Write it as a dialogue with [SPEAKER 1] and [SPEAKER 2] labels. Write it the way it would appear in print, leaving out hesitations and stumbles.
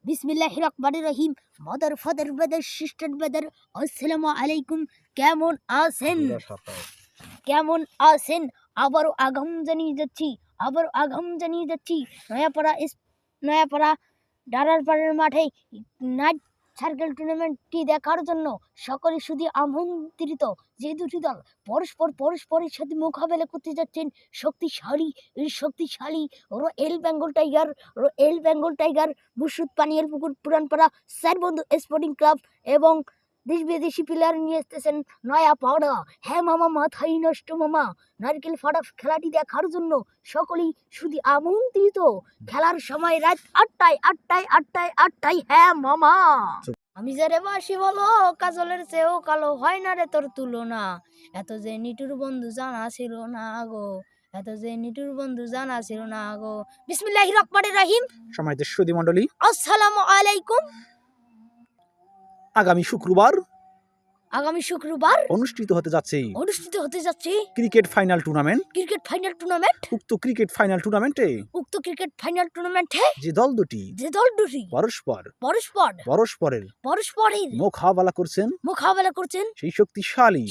[SPEAKER 1] বিসমিল্লাহির রহমানির রহিম। Mother father brother sister brother, আসসালামু আলাইকুম। কেমন আছেন? কেমন আছেন? আবারও আগাম জানিয়ে যাচ্ছি নয়াপাড়া ডারারপাড়ের মাঠে নাইট সার্কেল টুর্নামেন্টটি দেখার জন্য সকলে শুধু আমন্ত্রিত। যে দুটি দল পরস্পরের সাথে মোকাবেলা করতে যাচ্ছেন শক্তিশালী রয়্যাল বেঙ্গল টাইগার, মুর্শিদ পানিয়ার পুকুর পুরানপাড়া স্যার বন্ধু স্পোর্টিং ক্লাব এবং দেশ বিদেশি প্লেয়ার নিয়ে এসেছেন নয়াপাড়া। হ্যাঁ মামা, মাথায় নষ্ট মামা। নারকেল ফাটা খেলাটি দেখার জন্য সকলেই শুধু আমন্ত্রিত। খেলার সময় রাত 8টায়। হ্যাঁ মামা। আমি যারে বাসি বলো, কাজলের চেয়েও কালো হয় না রে তোর তুলনা। এত যে নিটুর বন্ধু জানা ছিল না গো। বিসমিল্লাহির রহমানির রহিম।
[SPEAKER 2] সম্মানিত সুধী মণ্ডলী,
[SPEAKER 1] আসসালামু আলাইকুম।
[SPEAKER 2] আগামী শুক্রবার অনুষ্ঠিত হতে যাচ্ছে ক্রিকেট ফাইনাল টুর্নামেন্ট। উক্ত ক্রিকেট ফাইনাল টুর্নামেন্টে যে দল দুটি পরস্পরের
[SPEAKER 1] পরস্পরের
[SPEAKER 2] মোকাবেলা করছেন
[SPEAKER 1] মোকাবেলা করছেন
[SPEAKER 2] সেই শক্তিশালী